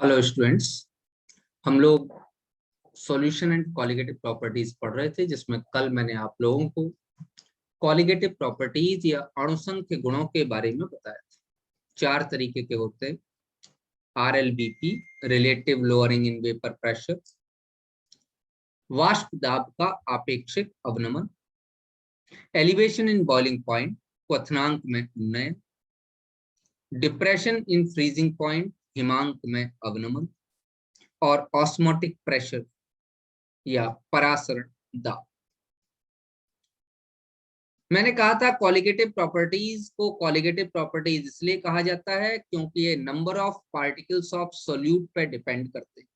Hello students. हम लोग solution and colligative properties पढ़ रहे थे, जिसमें कल मैंने आप लोगों को कॉलिगेटिव प्रॉपर्टीज या अणुसंघ के गुणों के बारे में बताया था। 4 तरीके के होते हैं: RLBP, relative lowering in vapour pressure; वाष्प दाब का आपेक्षिक अवनमन; एलिवेशन इन बॉइलिंग पॉइंट, क्वथनांक में उन्नयन; डिप्रेशन इन फ्रीजिंग पॉइंट, हिमांक में अवनमन; और ऑस्मोटिक प्रेशर या परासरण दाब। मैंने कहा था कॉलिगेटिव प्रॉपर्टीज को कॉलिगेटिव प्रॉपर्टीज इसलिए कहा जाता है क्योंकि ये number of particles of solute पे डिपेंड करते हैं।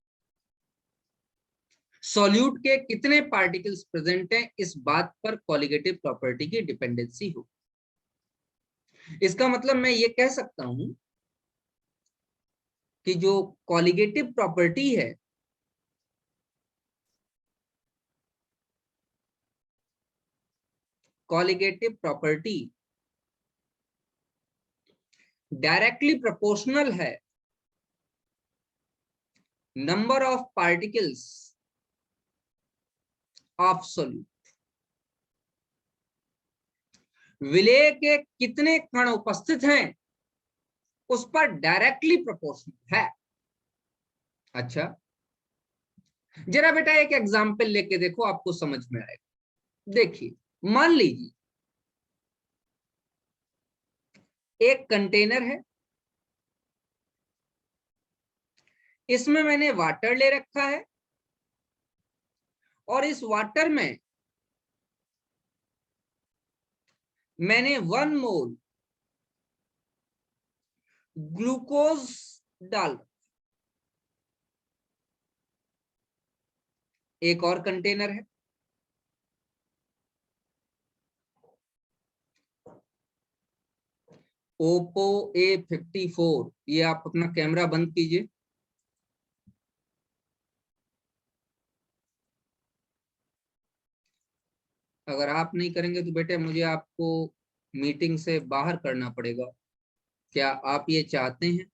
सॉल्यूट के कितने पार्टिकल्स प्रेजेंट हैं, इस बात पर कॉलिगेटिव प्रॉपर्टी की डिपेंडेंसी हो। इसका मतलब मैं ये कह सकता हूं कि जो कॉलिगेटिव प्रॉपर्टी है कॉलिगेटिव प्रॉपर्टी डायरेक्टली प्रोपोर्शनल है number of particles of solute. विलेय के कितने कण उपस्थित हैं उस पर डायरेक्टली प्रोपोर्शनल है। अच्छा, जरा बेटा एक एग्जांपल लेके देखो, आपको समझ में आएगा। देखिए, मान लीजिए एक कंटेनर है, इसमें मैंने वाटर ले रखा है और इस वाटर में मैंने 1 मोल ग्लूकोज डाल। एक और कंटेनर है, ओप्पो A54। ये आप अपना कैमरा बंद कीजिए। अगर आप नहीं करेंगे तो बेटे मुझे आपको मीटिंग से बाहर करना पड़ेगा। क्या आप ये चाहते हैं?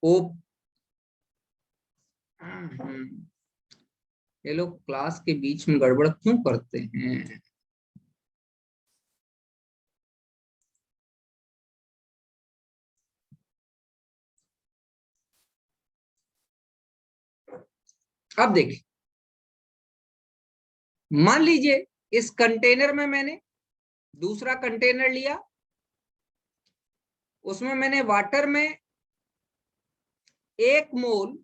ओ ये लोग क्लास के बीच में गड़बड़ क्यों करते हैं? अब देखिए, मान लीजिए इस कंटेनर में मैंने दूसरा कंटेनर लिया, उसमें मैंने वाटर में 1 मोल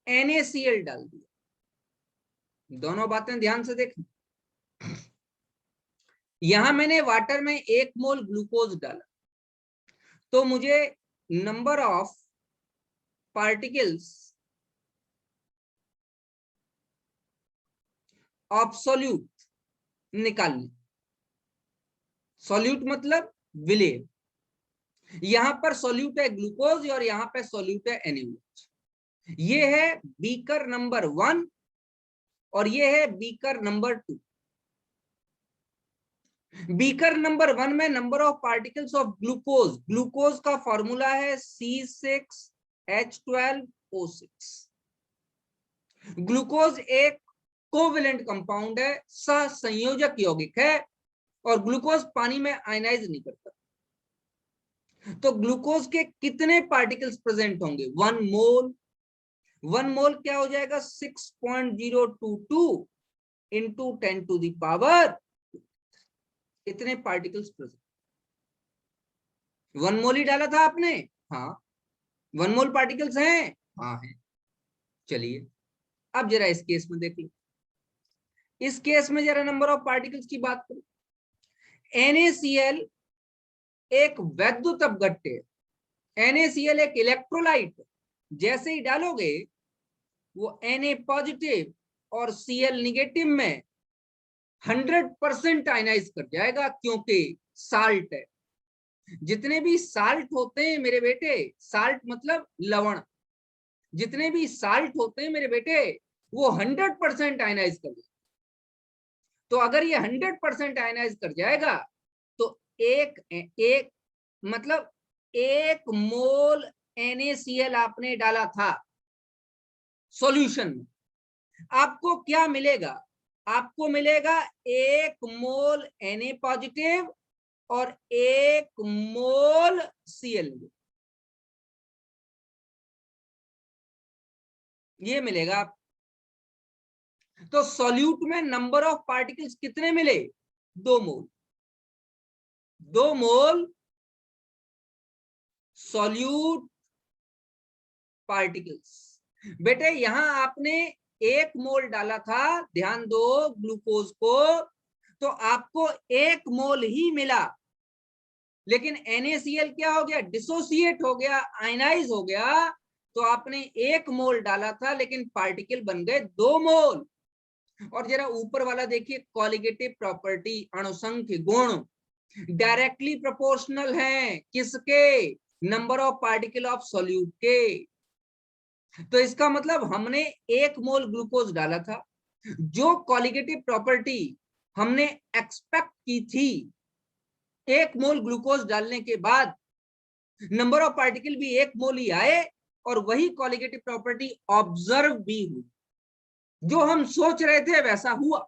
NaCl डाल दिया। दोनों बातें ध्यान से देखें। यहां मैंने वाटर में 1 मोल ग्लूकोज डाला, तो मुझे number of particles of solute निकालनी। सॉल्यूट मतलब विलेय। यहां पर सॉल्यूट है ग्लूकोज और यहां पर सॉल्यूट है NaOH। ये है बीकर नंबर 1 और ये है बीकर नंबर 2। बीकर नंबर 1 में number of particles of glucose, glucose का फॉर्मूला है C6H12O6। ग्लूकोज एक कोवेलेंट कंपाउंड है, सहसंयोजक यौगिक है और ग्लूकोज पानी में आयनाइज नहीं करता। तो ग्लूकोज के कितने पार्टिकल्स प्रेजेंट होंगे? 1 मोल। 1 मोल क्या हो जाएगा? 6.022 इंटू 10 टू द पावर। इतने पार्टिकल्स प्रेजेंट। 1 मोल ही डाला था आपने? हाँ। 1 मोल पार्टिकल्स हैं? हाँ हैं। चलिए अब जरा इस केस में देख लो। इस केस में जरा नंबर ऑफ पार्टिकल्स की बात करो। NaCl एक वैद्युत अपघट्य है। NaCl एक इलेक्ट्रोलाइट है। जैसे ही डालोगे वो Na पॉजिटिव और Cl निगेटिव में 100% आयनाइज कर जाएगा, क्योंकि साल्ट है। जितने भी साल्ट होते हैं मेरे बेटे, साल्ट मतलब लवण, जितने भी साल्ट होते हैं मेरे बेटे वो 100% आयनाइज कर देते। तो अगर ये 100% आयनाइज कर जाएगा तो एक मतलब 1 मोल NaCl आपने डाला था सॉल्यूशन में, आपको क्या मिलेगा? आपको मिलेगा 1 मोल Na पॉजिटिव और 1 मोल Cl, ये मिलेगा। तो सॉल्यूट में नंबर ऑफ पार्टिकल्स कितने मिले? 2 मोल। 2 मोल सॉल्यूट पार्टिकल्स। बेटे यहां आपने 1 मोल डाला था, ध्यान दो ग्लूकोज को, तो आपको 1 मोल ही मिला, लेकिन NaCl क्या हो गया? डिसोसिएट हो गया, आयनाइज हो गया। तो आपने 1 मोल डाला था लेकिन पार्टिकल बन गए 2 मोल। और जरा ऊपर वाला देखिए, कॉलिगेटिव प्रॉपर्टी, अणुसंख्य गुण डायरेक्टली प्रोपोर्शनल है किसके? Number of particle of solute के। तो इसका मतलब हमने 1 मोल ग्लूकोज डाला था, जो कॉलिगेटिव प्रॉपर्टी हमने एक्सपेक्ट की थी, 1 मोल ग्लूकोज डालने के बाद नंबर ऑफ पार्टिकल भी 1 मोल ही आए और वही कॉलिगेटिव प्रॉपर्टी ऑब्जर्व भी हुई। जो हम सोच रहे थे वैसा हुआ।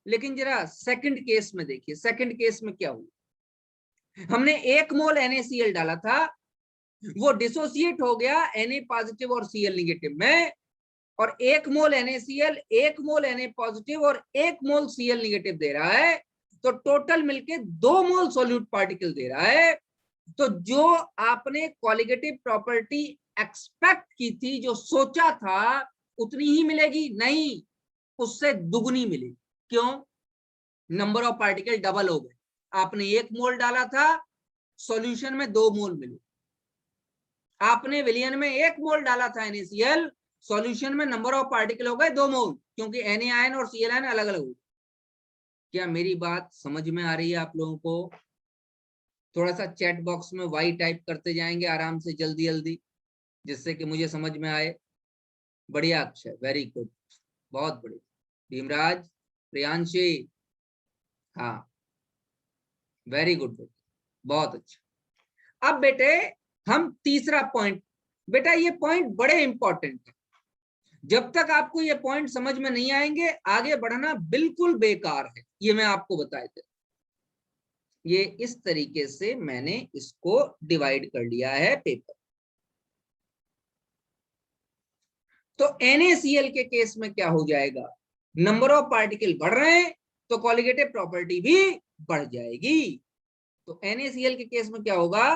लेकिन जरा सेकंड केस में देखिए, सेकंड केस में क्या हुआ? हमने 1 मोल NaCl डाला था, वो डिसोसिएट हो गया Na पॉजिटिव और Cl निगेटिव में, और 1 मोल NaCl 1 मोल Na पॉजिटिव और 1 मोल Cl निगेटिव दे रहा है, तो टोटल मिलके 2 मोल सॉल्यूट पार्टिकल दे रहा है। तो जो आपने कॉलिगेटिव प्रॉपर्टी एक्सपेक्ट की थी, जो सोचा था, उतनी ही मिलेगी? नहीं, उससे दुगनी मिलेगी। क्यों? नंबर ऑफ पार्टिकल डबल हो गए। आपने 1 मोल डाला था, सॉल्यूशन में 2 मोल मिले। आपने विलियन में 1 मोल डाला था NaCl, सॉल्यूशन में नंबर ऑफ पार्टिकल हो गए 2 मोल, क्योंकि Na आयन और Cl आयन अलग अलग हो। क्या मेरी बात समझ में आ रही है आप लोगों को? थोड़ा सा चैट बॉक्स में वाई टाइप करते जाएंगे आराम से, जल्दी जल्दी, जिससे कि मुझे समझ में आए। बढ़िया, अच्छा, वेरी गुड, बहुत बढ़िया। भीमराज, प्रियांशी, हाँ, वेरी गुड बेटा, बहुत अच्छा। अब बेटे हम तीसरा पॉइंट, बेटा ये पॉइंट बड़े इंपॉर्टेंट है। जब तक आपको ये पॉइंट समझ में नहीं आएंगे, आगे बढ़ना बिल्कुल बेकार है, ये मैं आपको बताए थे। ये इस तरीके से मैंने इसको डिवाइड कर लिया है पेपर। तो NaCl के केस में क्या हो जाएगा? नंबर ऑफ पार्टिकल बढ़ रहे हैं तो कॉलिगेटिव प्रॉपर्टी भी बढ़ जाएगी। तो NaCl के केस में क्या होगा?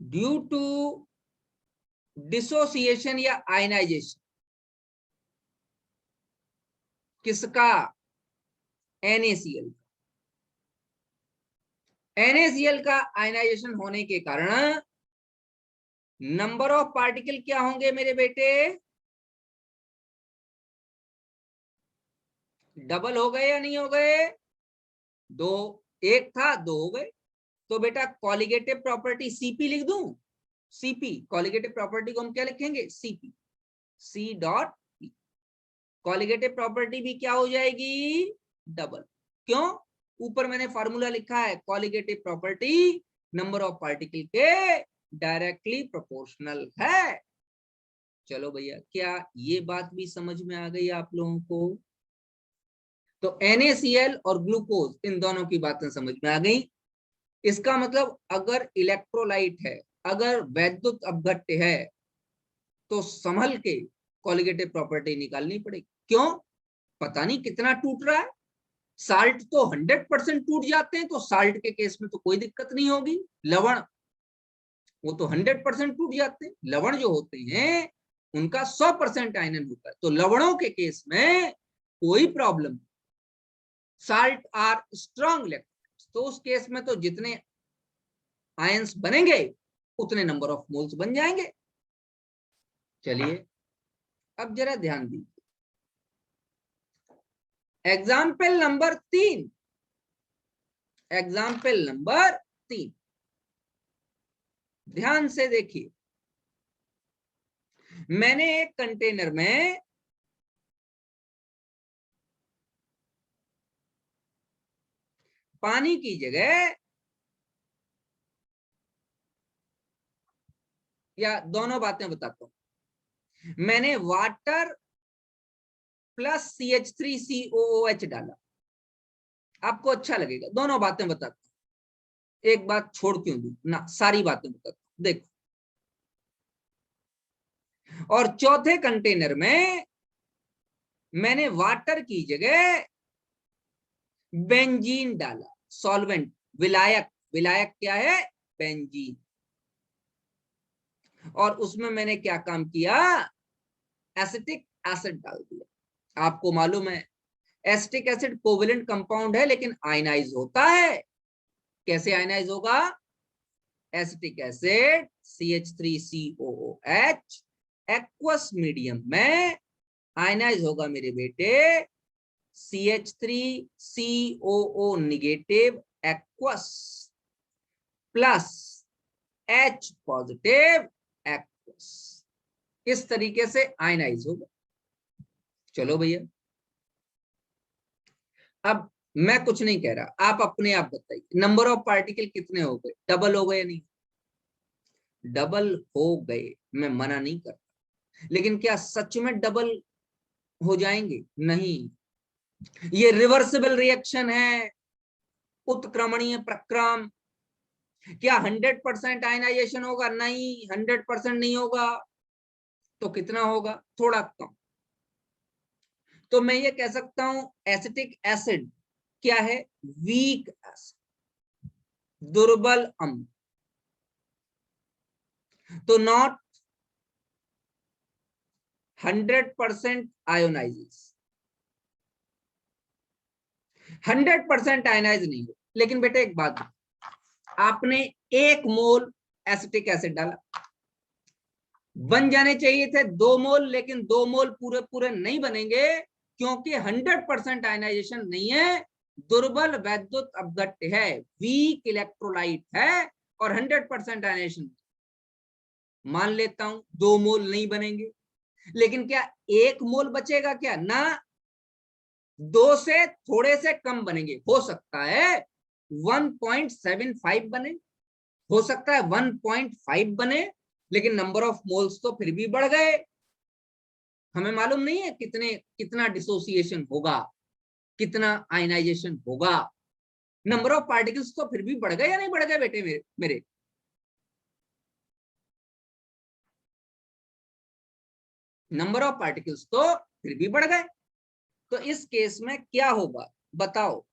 ड्यू टू डिसोसिएशन या आयनाइजेशन, किसका? NaCl। NaCl का आयनाइजेशन होने के कारण नंबर ऑफ पार्टिकल क्या होंगे मेरे बेटे? डबल हो गए या नहीं हो गए? 2, 1 था 2 हो गए। तो बेटा कॉलिगेटिव प्रॉपर्टी Cp लिख दूं? Cp, कॉलिगेटिव प्रॉपर्टी को हम क्या लिखेंगे? Cp, C dot P। Colligative property भी क्या हो जाएगी? डबल। क्यों? ऊपर मैंने फॉर्मूला लिखा है, colligative property number of particle के डायरेक्टली प्रोपोर्शनल है। चलो भैया, क्या ये बात भी समझ में आ गई आप लोगों को? तो NaCl और ग्लूकोज, इन दोनों की बातें समझ में आ गई। इसका मतलब अगर इलेक्ट्रोलाइट है, अगर वैद्युत अपघट्य है, तो संभल के कॉलिगेटिव प्रॉपर्टी निकालनी पड़ेगी। क्यों? पता नहीं कितना टूट रहा है। साल्ट तो 100% टूट जाते हैं, तो साल्ट के केस में तो कोई दिक्कत नहीं होगी। लवण, वो तो 100% टूट जाते हैं। लवण जो होते हैं उनका 100% आयनन होता है, तो लवणों के केस में कोई प्रॉब्लम नहीं। साल्ट आर स्ट्रॉन्ग इलेक्ट्रोलाइट्स, तो उस केस में तो जितने आयंस बनेंगे उतने नंबर ऑफ मोल्स बन जाएंगे। चलिए अब जरा ध्यान दीजिए, एग्जाम्पल नंबर 3, एग्जाम्पल नंबर 3, ध्यान से देखिए। मैंने एक कंटेनर में पानी की जगह या दोनों बातें बताता हूं, मैंने वाटर प्लस CH3COOH डाला, आपको अच्छा लगेगा। दोनों बातें बताता हूं, एक बात छोड़ क्यों दूं ना, सारी बातें बताता हूं, देखो। और चौथे कंटेनर में मैंने वाटर की जगह बेंजीन डाला, सॉल्वेंट, विलायक। विलायक क्या है? बेंजीन। और उसमें मैंने क्या काम किया? एसिटिक एसिड डाल दिया। आपको मालूम है एसिटिक एसिड कोवेलेंट कंपाउंड है, लेकिन आयनाइज होता है। कैसे आयनाइज होगा? Acetic acid CH3COOH aqueous medium में आयनाइज होगा मेरे बेटे CH3COO negative aqueous plus H positive aqueous. इस तरीके से आयनाइज होगा। चलो भैया, अब मैं कुछ नहीं कह रहा, आप अपने आप बताइए नंबर ऑफ पार्टिकल कितने हो गए? डबल हो गए? नहीं डबल हो गए, मैं मना नहीं करता, लेकिन क्या सच में डबल हो जाएंगे? नहीं, ये रिवर्सिबल रिएक्शन है, उत्क्रमणीय प्रक्रम। क्या 100% आयनाइजेशन होगा? नहीं, 100% नहीं होगा। तो कितना होगा? थोड़ा कम। तो मैं ये कह सकता हूं एसिटिक एसिड क्या है? वीक एसिड, दुर्बल अम्ल। तो नॉट 100% आयोनाइजेस, 100% आयनाइज नहीं हो। लेकिन बेटे एक बात, आपने 1 मोल एसिटिक एसिड डाला, बन जाने चाहिए थे 2 मोल, लेकिन 2 मोल पूरे पूरे नहीं बनेंगे, क्योंकि 100% आयनाइजेशन नहीं है, दुर्बल वैद्युत अपघट्य है, वीक इलेक्ट्रोलाइट है, और 100% आयनाइजेशन। मान लेता हूं 2 मोल नहीं बनेंगे, लेकिन क्या 1 मोल बचेगा? क्या ना, 2 से थोड़े से कम बनेंगे। हो सकता है 1.75 बने, हो सकता है 1.5 बने, लेकिन नंबर ऑफ मोल्स तो फिर भी बढ़ गए। हमें मालूम नहीं है कितना डिसोसिएशन होगा, कितना आयनाइजेशन होगा। नंबर ऑफ पार्टिकल्स तो फिर भी बढ़ गए या नहीं बढ़ गए बेटे मेरे? नंबर ऑफ पार्टिकल्स तो फिर भी बढ़ गए। तो इस केस में क्या होगा बताओ?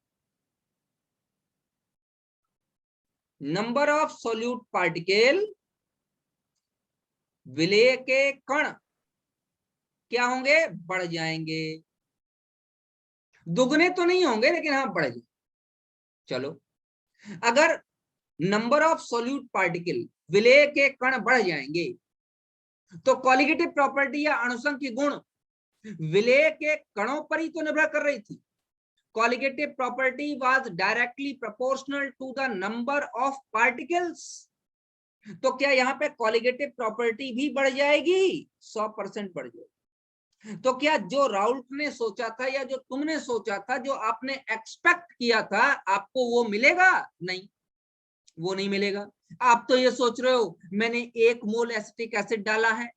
नंबर ऑफ सोल्यूट पार्टिकल, विलेय के कण क्या होंगे? बढ़ जाएंगे। दुगने तो नहीं होंगे, लेकिन हाँ बढ़ जाएंगे। चलो, अगर नंबर ऑफ सोल्यूट पार्टिकल, विलेय के कण बढ़ जाएंगे, तो कॉलिगेटिव प्रॉपर्टी या अणुसंघ की गुण विलेय के कणों पर ही तो निर्भर कर रही थी। Colligative property was directly proportional to the number of particles. तो क्या यहाँ पे कॉलिगेटिव प्रॉपर्टी भी बढ़ जाएगी? 100% बढ़ जाएगी। तो क्या जो राउल्ट ने सोचा था या जो तुमने सोचा था, जो आपने एक्सपेक्ट किया था, आपको वो मिलेगा? नहीं, वो नहीं मिलेगा। आप तो ये सोच रहे हो मैंने 1 मोल एसिटिक एसिड डाला है,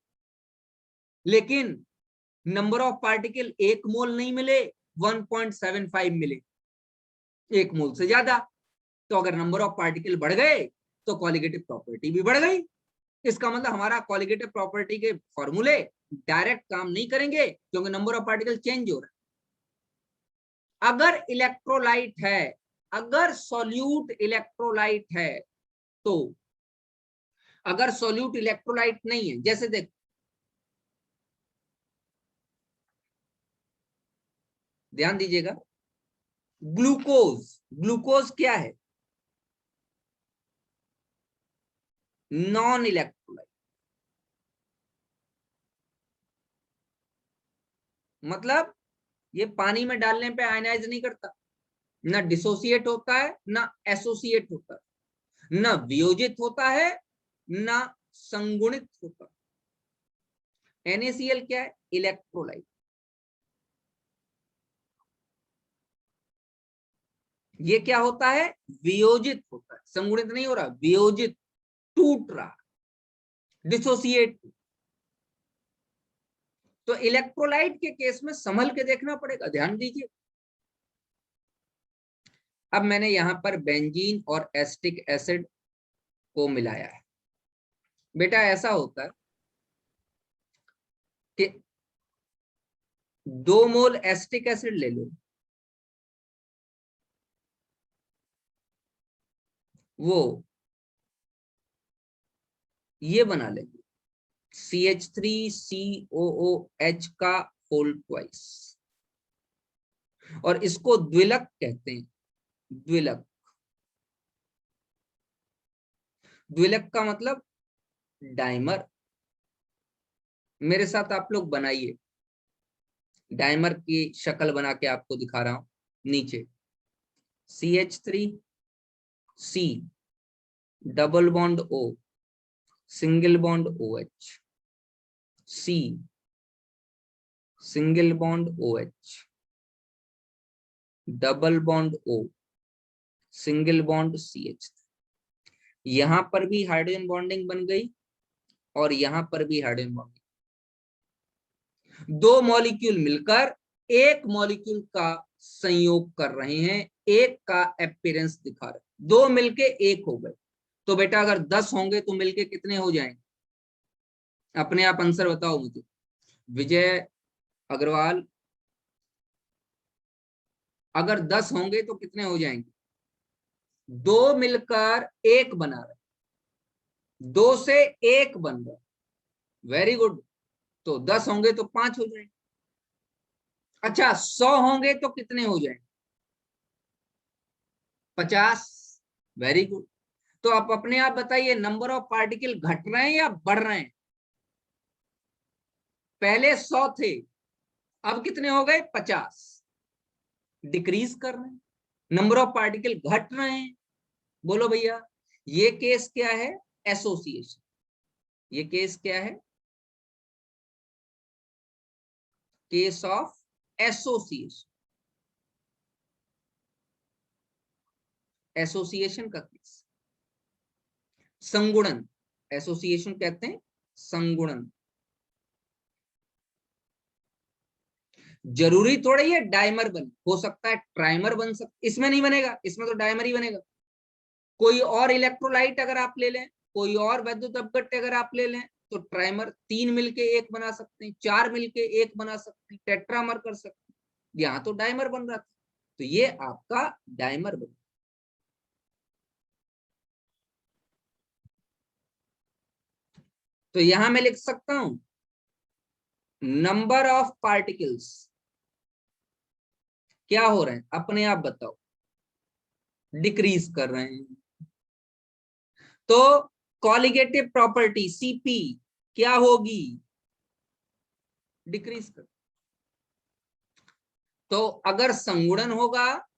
लेकिन नंबर ऑफ पार्टिकल 1 मोल नहीं मिले, 1.75 मिले, 1 मोल से ज्यादा। तो अगर नंबर ऑफ पार्टिकल बढ़ गए तो कॉलिगेटिव प्रॉपर्टी भी बढ़ गई। इसका मतलब हमारा कॉलिगेटिव प्रॉपर्टी के फॉर्मूले डायरेक्ट काम नहीं करेंगे, क्योंकि नंबर ऑफ पार्टिकल चेंज हो रहा है। अगर इलेक्ट्रोलाइट है, अगर सॉल्यूट इलेक्ट्रोलाइट है, तो अगर सॉल्यूट इलेक्ट्रोलाइट नहीं है, जैसे देख, ध्यान दीजिएगा, ग्लूकोज, ग्लूकोज क्या है? Non electrolyte. मतलब ये पानी में डालने पे आयनाइज नहीं करता, ना डिसोसिएट होता है, ना एसोसिएट होता है, ना वियोजित होता है, ना संगुणित होता है। NaCl क्या है? इलेक्ट्रोलाइट। ये क्या होता है? वियोजित होता है, संगुणित नहीं हो रहा, वियोजित, टूट रहा, डिसोसिएट। तो इलेक्ट्रोलाइट के केस में संभल के देखना पड़ेगा, ध्यान दीजिए। अब मैंने यहां पर बेंजीन और एसिटिक एसिड को मिलाया है। बेटा ऐसा होता है कि 2 मोल एसिटिक एसिड ले लो, वो ये बना लेंगे CH3COOH का होल ट्वाइस, और इसको द्विलक कहते हैं। द्विलक, द्विलक का मतलब डाइमर। मेरे साथ आप लोग बनाइए, डाइमर की शक्ल बना के आपको दिखा रहा हूं। नीचे CH3C double bond O, single bond OH, C single bond OH, double bond O, single bond CH। यहां पर भी हाइड्रोजन बॉन्डिंग बन गई और यहां पर भी हाइड्रोजन बॉन्डिंग। 2 मॉलिक्यूल मिलकर एक मॉलिक्यूल का संयोग कर रहे हैं, एक का अपीयरेंस दिखा रहे हैं। 2 मिलके 1 हो गए। तो बेटा अगर 10 होंगे तो मिलके कितने हो जाएंगे? अपने आप आंसर बताओ मुझे। विजय अग्रवाल, अगर 10 होंगे तो कितने हो जाएंगे? 2 मिलकर 1 बना रहे, 2 से 1 बन रहा। Very good. तो 10 होंगे तो 5 हो जाएंगे। अच्छा 100 होंगे तो कितने हो जाएंगे? 50। Very good. तो आप अपने आप बताइए, नंबर ऑफ पार्टिकल घट रहे हैं या बढ़ रहे हैं? पहले 100 थे, अब कितने हो गए? 50। डिक्रीज कर रहे हैं, नंबर ऑफ पार्टिकल घट रहे हैं। बोलो भैया, ये केस क्या है? एसोसिएशन। ये केस क्या है? Case of association. एसोसिएशन का केस, संगुणन। एसोसिएशन कहते हैं संगुणन। जरूरी थोड़ा ही है डाइमर बने, हो सकता है ट्राइमर बन सकता, इसमें नहीं बनेगा, इसमें तो डाइमर ही बनेगा। कोई और इलेक्ट्रोलाइट अगर आप ले लें, कोई और वैद्युत अपघट्य अगर आप ले लें, तो ट्राइमर 3 मिलके 1 बना सकते हैं, 4 मिलके 1 बना सकते हैं, टेट्रामर कर सकते हैं। यहाँ तो डाइमर बन रहा था, तो ये आपका डाइमर बन। तो यहां मैं लिख सकता हूं नंबर ऑफ पार्टिकल्स क्या हो रहे हैं? अपने आप बताओ। डिक्रीज कर रहे हैं। तो कॉलिगेटिव प्रॉपर्टी सीपी क्या होगी? डिक्रीज कर। तो अगर संगुणन होगा,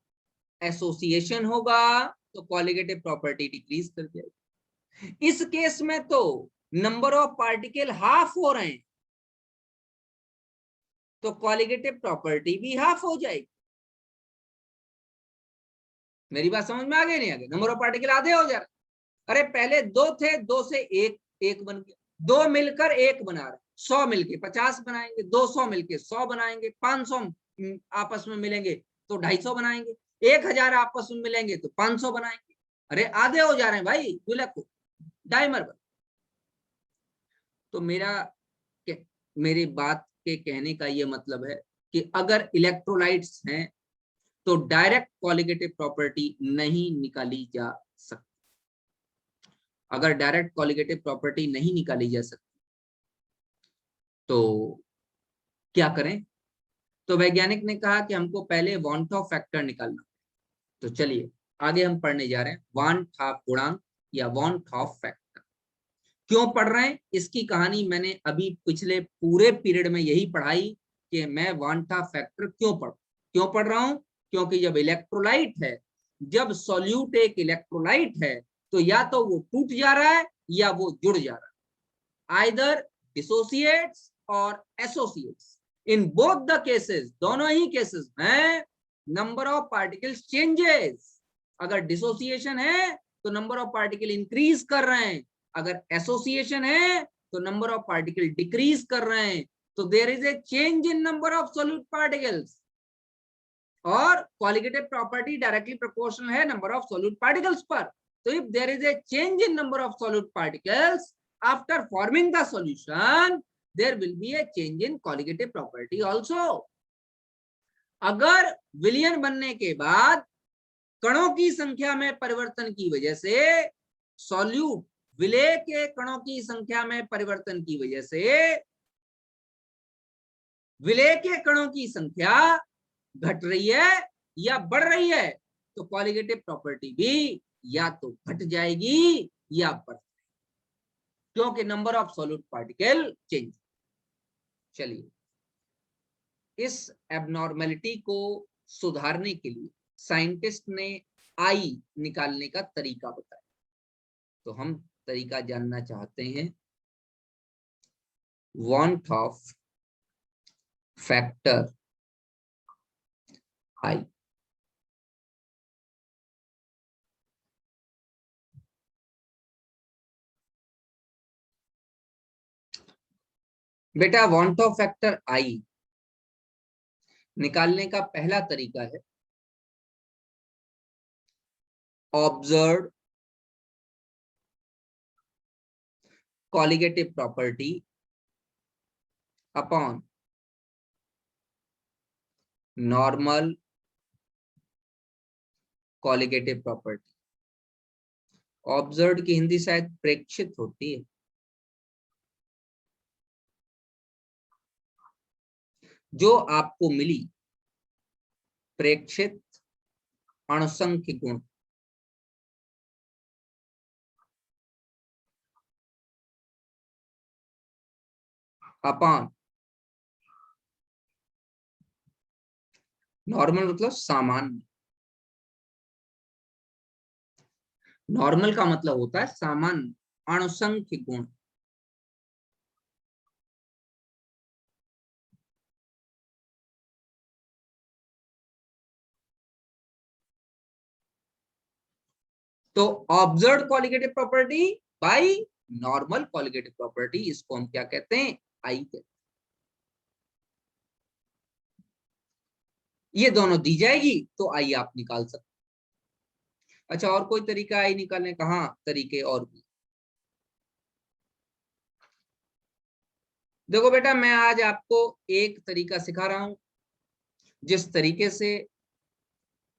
एसोसिएशन होगा, तो कॉलिगेटिव प्रॉपर्टी डिक्रीज कर जाएगी। इस केस में तो नंबर ऑफ पार्टिकल हाफ हो रहे हैं, तो कॉलिगेटिव प्रॉपर्टी भी हाफ हो जाएगी। मेरी बात समझ में आ गई नहीं? आ गई? नंबर ऑफ पार्टिकल आधे हो जा रहे। अरे पहले 2 थे, 2 से 1 बन गया, 2 मिलकर 1 बना रहे, 100 मिलके 50 बनाएंगे, 200 मिलके 100 बनाएंगे, 500 आपस में मिलेंगे तो 250 बनाएंगे, 1000 आपस में मिलेंगे तो 500 बनाएंगे। अरे आधे हो जा रहे हैं भाई, दुलक को डाइमर बन। तो मेरी बात के कहने का ये मतलब है कि अगर इलेक्ट्रोलाइट्स हैं तो डायरेक्ट कॉलिगेटिव प्रॉपर्टी नहीं निकाली जा सकती। अगर डायरेक्ट कॉलिगेटिव प्रॉपर्टी नहीं निकाली जा सकती तो क्या करें? तो वैज्ञानिक ने कहा कि हमको पहले वान हाफ फैक्टर निकालना। तो चलिए आगे हम पढ़ने जा रहे हैं वान हाफ गुणांक या वान हाफ फैक्टर। क्यों पढ़ रहे हैं इसकी कहानी मैंने अभी पिछले पूरे पीरियड में यही पढ़ाई कि मैं वान हाफ फैक्टर क्यों पढ़ रहा हूं। क्योंकि जब इलेक्ट्रोलाइट है, जब सॉल्यूट एक इलेक्ट्रोलाइट है, तो या तो वो टूट जा रहा है या वो जुड़ जा रहा है, आइदर डिसोसिएट्स और associates. In both the cases, दोनों ही केसेस में नंबर ऑफ पार्टिकल्स चेंजेस। अगर डिसोसिएशन है तो नंबर ऑफ पार्टिकल इंक्रीज कर रहे हैं, अगर एसोसिएशन है तो नंबर ऑफ पार्टिकल डिक्रीज कर रहे हैं। तो there is a change in number of solute particles, और कॉलिगेटिव प्रॉपर्टी डायरेक्टली प्रोपोर्शनल है नंबर ऑफ सॉल्यूट पार्टिकल्स पर। तो if there is a change in number of solute particles after forming the solution, there will be a change in colligative property also. अगर विलयन बनने के बाद कणों की संख्या में परिवर्तन की वजह से, सॉल्यूट विलय के कणों की संख्या में परिवर्तन की वजह से विलय के कणों की संख्या घट रही है या बढ़ रही है, तो कॉलिगेटिव प्रॉपर्टी भी या तो घट जाएगी या बढ़ जाएगी, क्योंकि number of solute particle change. चलिए, इस एबनॉर्मेलिटी को सुधारने के लिए साइंटिस्ट ने आई निकालने का तरीका बताया। तो हम तरीका जानना चाहते हैं। Want Hoff factor I. बेटा, वांट ऑफ फैक्टर आई निकालने का पहला तरीका है observe colligative property upon normal colligative property. Observe की हिंदी शायद प्रेक्षित होती है। जो आपको मिली प्रेक्षित अणुसंख्य गुण अपॉन नॉर्मल मतलब सामान्य। नॉर्मल का मतलब होता है सामान्य, अणुसंख्य गुण। तो observe colligative property by normal colligative property, इसको हम क्या कहते हैं? आई कहते हैं। ये दोनों दी जाएगी तो आई आप निकाल सकते। अच्छा, और कोई तरीका आई निकालने का? हाँ, तरीके और भी। देखो बेटा, मैं आज आपको एक तरीका सिखा रहा हूं जिस तरीके से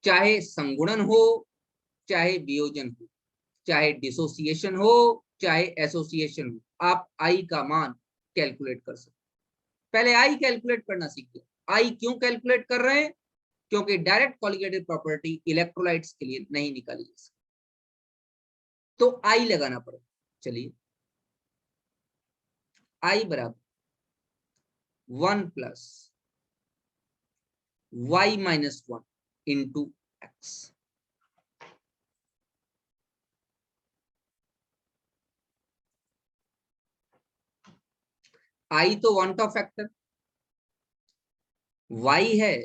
चाहे संगुणन हो, चाहे वियोजन हो, चाहे डिसोसिएशन हो, चाहे एसोसिएशन हो, आप आई का मान कैलकुलेट कर सकते। पहले आई कैलकुलेट करना सीखिए। आई क्यों कैलकुलेट कर रहे हैं? क्योंकि डायरेक्ट कॉलिगेटिव प्रॉपर्टी इलेक्ट्रोलाइट्स के लिए नहीं निकाली जा सकती, तो आई लगाना पड़ेगा। चलिए, आई बराबर 1 plus y minus 1 into x. I तो वांट ऑफ फैक्टर, वाई है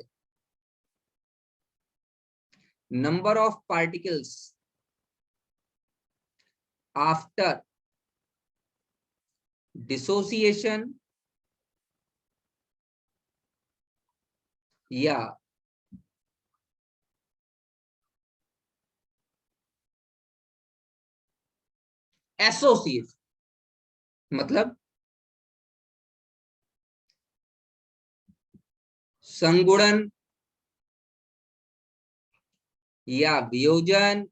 number of particles after dissociation या एसोसिएशन। मतलब संगुणन या वियोजन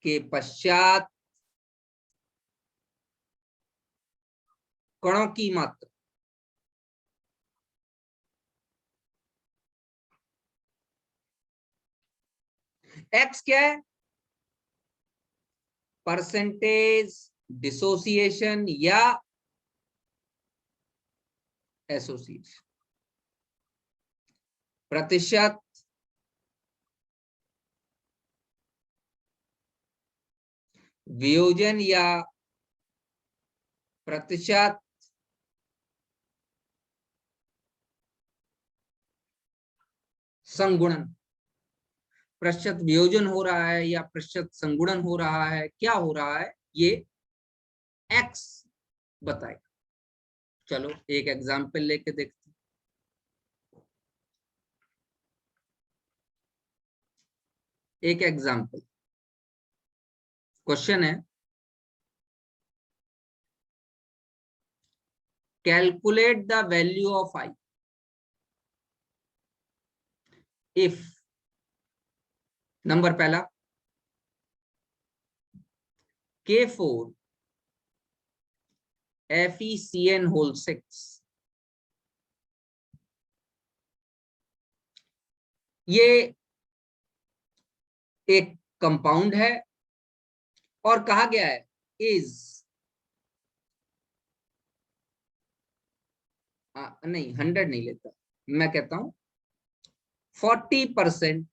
के पश्चात कणों की मात्रा। एक्स क्या है? परसेंटेज डिसोसिएशन या एसोसिएशन, प्रतिशत वियोजन या प्रतिशत संगुणन, प्रतिशत वियोजन हो रहा है या प्रतिशत संगुणन हो रहा है, क्या हो रहा है ये एक्स बताएगा। चलो एक एग्जाम्पल लेके देखते हैं। एक एग्जाम्पल क्वेश्चन है, calculate the value of I if, number पहला K4 FeCN होल 6, ये एक कंपाउंड है और कहा गया है इज नहीं 100 नहीं लेता, मैं कहता हूं 40%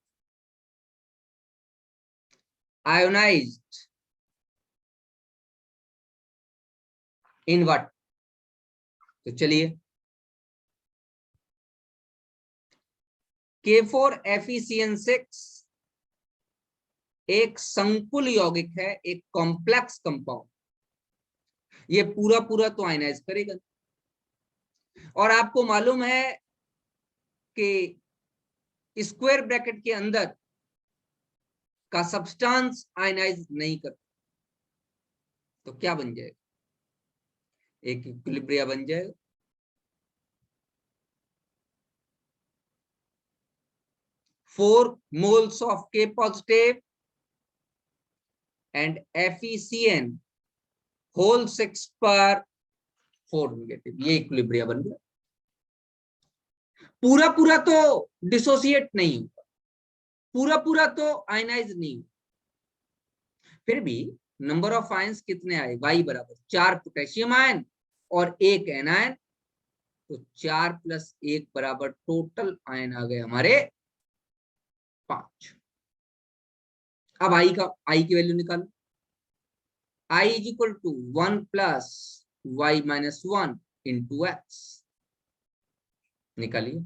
आयोनाइज्ड इन व्हाट। तो चलिए K4 FeCN6 एक संकुल यौगिक है, एक कॉम्प्लेक्स कंपाउंड, ये पूरा पूरा तो आयनाइज करेगा। और आपको मालूम है कि स्क्वायर ब्रैकेट के अंदर का सब्सटेंस आयनाइज नहीं करता, तो क्या बन जाएगा, एक इक्विलिब्रिया बन जाएगा। Four moles of K positive and FeCN whole 6 पर 4 नेगेटिव, ये इक्विलिब्रिया बन गया। पूरा पूरा तो डिसोसिएट नहीं होगा, पूरा पूरा तो आयनाइज नहीं, फिर भी नंबर ऑफ आयंस कितने आए, Y बराबर 4 पोटेशियम आयन और 1 एनायन, तो 4 + 1 बराबर टोटल आयन आ गए हमारे 5। अब I की वैल्यू निकालो, I = 1 + Y - 1 × X, निकालिए।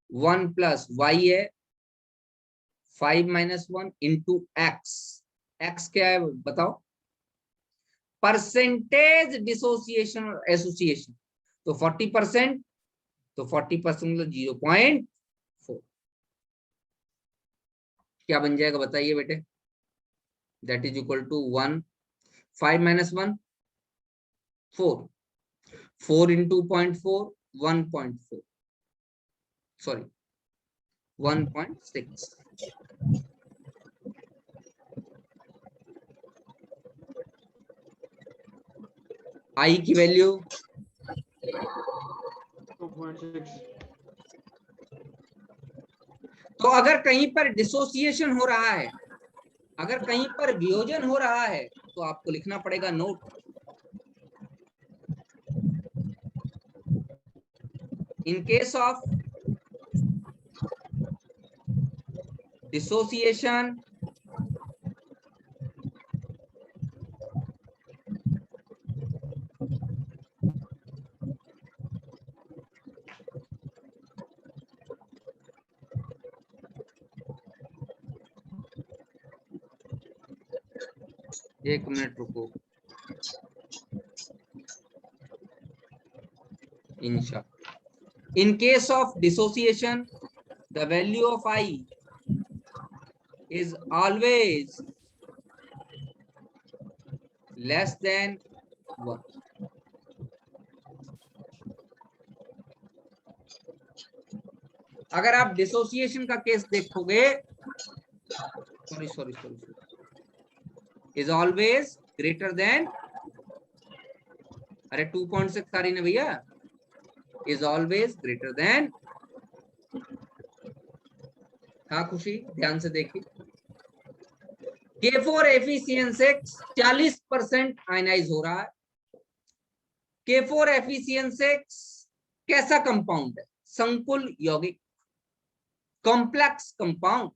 1 + Y है 5 - 1 × X, X क्या है बताओ, परसेंटेज डिसोसिएशन और एसोसिएशन, तो 40%, तो 40% मतलब 0.4, क्या बन जाएगा बताइए बेटे, that is equal to 1, 5 - 1 4, 4 × 0.4 1.4, sorry 1.6। I की वैल्यू 2.6। तो अगर कहीं पर डिसोसिएशन हो रहा है, अगर कहीं पर वियोजन हो रहा है, तो आपको लिखना पड़ेगा note, in case of dissociation एक मिनट रुको, in case of dissociation the value of I is always less than 1। अगर आप डिसोसिएशन का केस देखोगे, sorry is always greater than, अरे 2.6 आ रही ना भैया, इज ऑलवेज ग्रेटर देन, हाँ खुशी ध्यान से देखिए, K4 FeCN6 40% आयनाइज हो रहा है। K4 FeCN6 कैसा कंपाउंड है, संकुल यौगिक, कॉम्प्लेक्स कंपाउंड,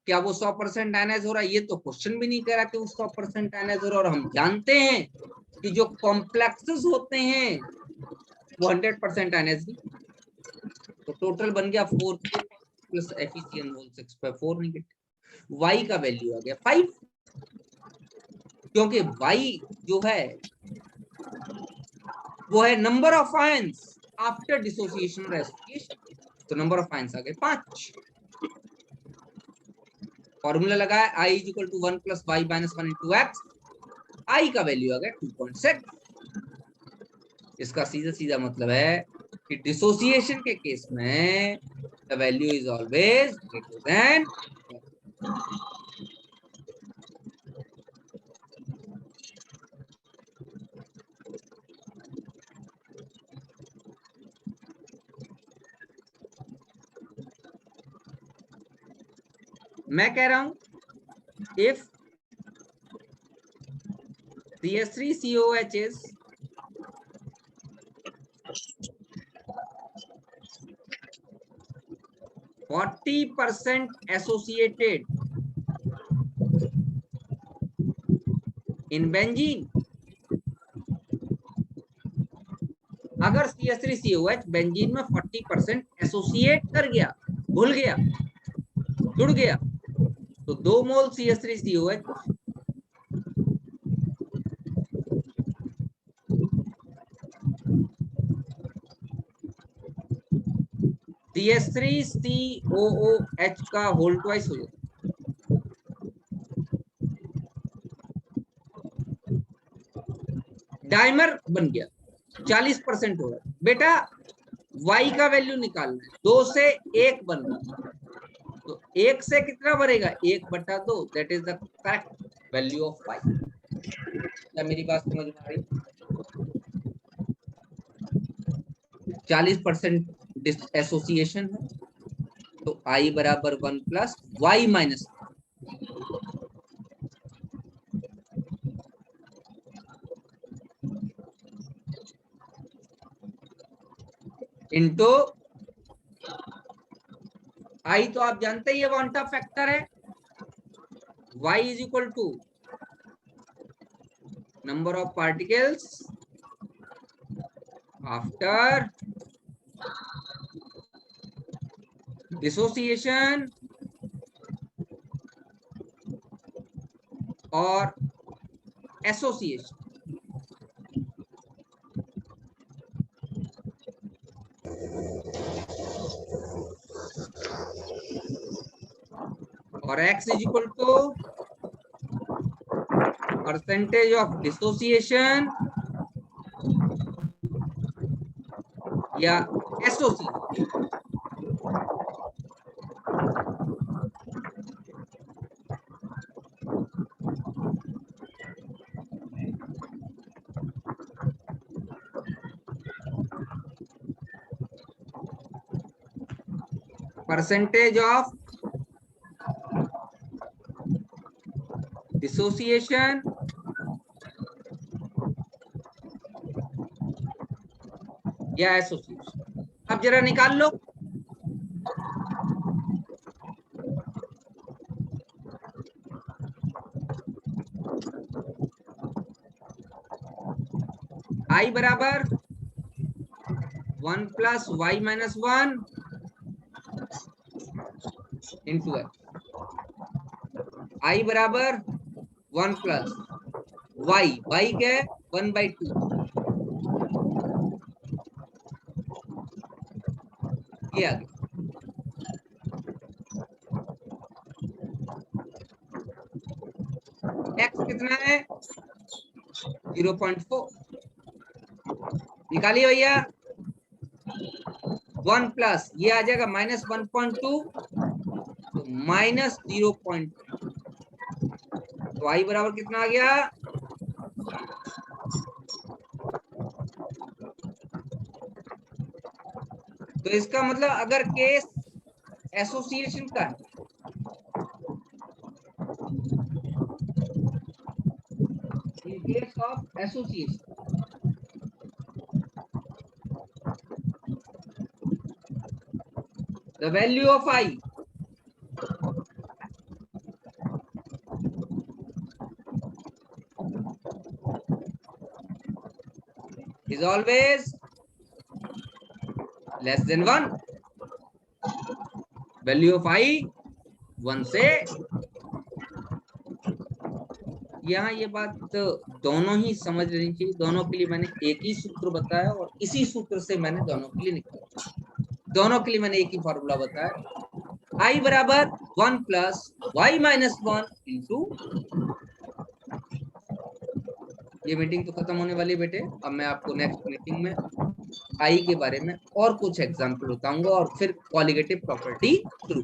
क्या वो 100% आयनाइज हो रहा है, ये तो क्वेश्चन भी नहीं कह रहा कि वो 100% आयनाइज हो रहा है। और हम जानते हैं कि जो कॉम्प्लेक्सेस होते हैं वो 100% एनएसडी, तो टोटल बन गया 4 प्लस एफिशिएंट होल 6 पे 4 नेगेटिव। वाई का वैल्यू आ गया 5, क्योंकि वाई जो है वो है number of ions after dissociation और एसोसिएशन, तो नंबर ऑफ आयंस आ गए 5। फॉर्मूला लगाया i is equal to 1 plus y minus 1 into x, i का वैल्यू आ गया 2.6। इसका सीधा सीधा मतलब है कि डिसोसिएशन के केस में the value is always greater than. मैं कह रहा हूं if CH3COH is 40% associated in benzene, अगर CH3COH बेंजीन में 40% एसोसिएट कर गया, घुल गया, जुड़ गया, तो 2 मोल CH3COH CH3COOH का होल ट्वाइस हो जाता, डाइमर बन गया, 40% हो रहा। बेटा y का वैल्यू निकालना है, 2 से 1 बन रहा, तो 1 से कितना बनेगा, 1/2, that is the correct value of y। क्या मेरी बात समझ में आ रही? 40% एसोसिएशन है, तो i बराबर 1 plus y minus into i, तो आप जानते ही है क्वांटम फैक्टर है, y is equal to number of particles after dissociation और एसोसिएशन। और x is equal to percentage of dissociation या एसोसिएशन। परसेंटेज ऑफ डिसोसिएशन या एसोसिएशन। अब जरा निकाल लो, i बराबर 1 plus y minus 1 into x, i बराबर 1 प्लस वाई के 1/2, ये आ गया। एक्स कितना है 0.4, निकालिए भैया। 1 प्लस ये आ जाएगा -1.2, तो -0.2, तो आई बराबर कितना आ गया, तो इसका मतलब अगर केस एसोसिएशन का है, in case of association the value of i is always less than 1, value of i 1 से, यहाँ ये बात तो दोनों ही समझ लेनी चाहिए। दोनों के लिए मैंने एक ही सूत्र बताया और इसी सूत्र से मैंने दोनों के लिए निकाला। दोनों के लिए मैंने एक ही फॉर्मूला बताया, आई बराबर 1 प्लस वाई माइनस 1 इंटू, ये मीटिंग तो खत्म होने वाली है बेटे। अब मैं आपको नेक्स्ट मीटिंग में आई के बारे में और कुछ एग्जाम्पल बताऊंगा और फिर कॉलिगेटिव प्रॉपर्टी शुरू।